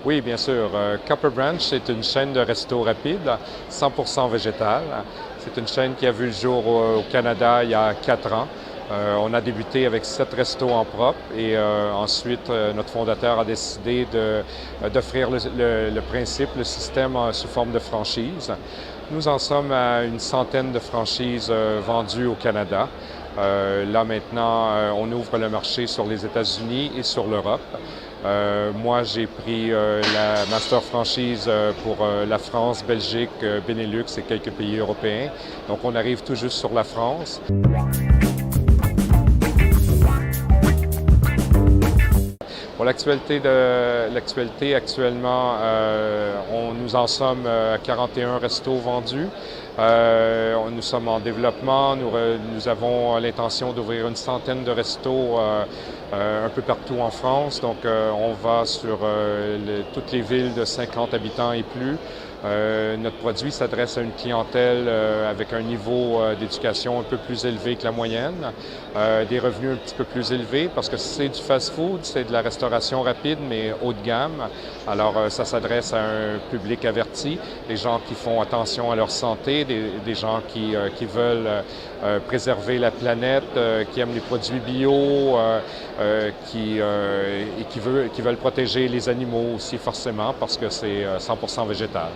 Oui, bien sûr. Copper Branch, c'est une chaîne de restos rapides, 100% végétale. C'est une chaîne qui a vu le jour au Canada il y a 4 ans. On a débuté avec 7 restos en propre et ensuite notre fondateur a décidé d'offrir le principe, le système sous forme de franchise. Nous en sommes à une centaine de franchises vendues au Canada. Là maintenant, on ouvre le marché sur les États-Unis et sur l'Europe. Moi, j'ai pris la master franchise pour la France, Belgique, Benelux et quelques pays européens. Donc, on arrive tout juste sur la France. Pour l'actualité actuellement, nous en sommes à 41 restos vendus. Nous sommes en développement. Nous avons l'intention d'ouvrir une centaine de restos un peu partout en France. Donc, on va sur toutes les villes de 50 habitants et plus. Notre produit s'adresse à une clientèle avec un niveau d'éducation un peu plus élevé que la moyenne, des revenus un petit peu plus élevés parce que c'est du fast-food, c'est de la restauration rapide mais haut de gamme. Alors ça s'adresse à un public averti, des gens qui font attention à leur santé, des gens qui veulent préserver la planète, qui aiment les produits bio, qui veulent protéger les animaux aussi forcément parce que c'est 100% végétal.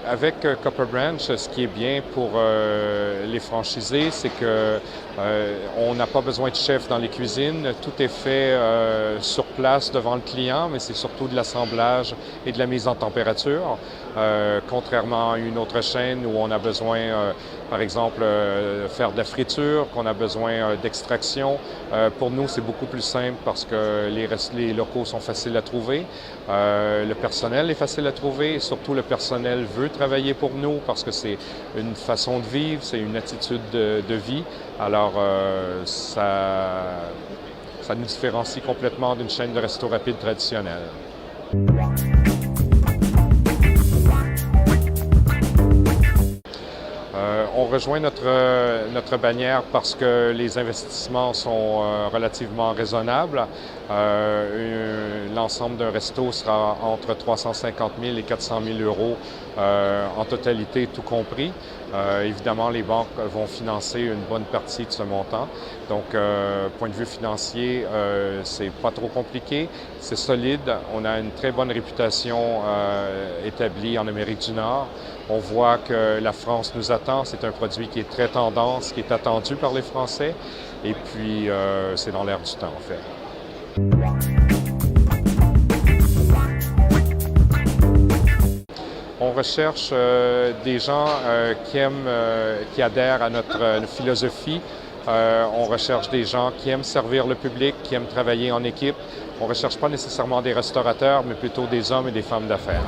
Avec Copper Branch, ce qui est bien pour les franchisés, c'est que on n'a pas besoin de chef dans les cuisines. Tout est fait sur place devant le client, mais c'est surtout de l'assemblage et de la mise en température. Contrairement à une autre chaîne où on a besoin, par exemple, faire de la friture, qu'on a besoin d'extraction. Pour nous, c'est beaucoup plus simple parce que les locaux sont faciles à trouver. Le personnel est facile à trouver et surtout le personnel veut travailler pour nous parce que c'est une façon de vivre, c'est une attitude de vie. Alors, ça nous différencie complètement d'une chaîne de resto rapide traditionnelle. On rejoint notre bannière parce que les investissements sont relativement raisonnables. L'ensemble d'un resto sera entre 350 000 et 400 000 euros en totalité, tout compris. Évidemment, les banques vont financer une bonne partie de ce montant. Donc, point de vue financier, c'est pas trop compliqué, c'est solide. On a une très bonne réputation établie en Amérique du Nord. On voit que la France nous attend. C'est un produit qui est très tendance, qui est attendu par les Français. Et puis, c'est dans l'air du temps, en fait. On recherche des gens qui adhèrent à notre philosophie. On recherche des gens qui aiment servir le public, qui aiment travailler en équipe. On ne recherche pas nécessairement des restaurateurs, mais plutôt des hommes et des femmes d'affaires.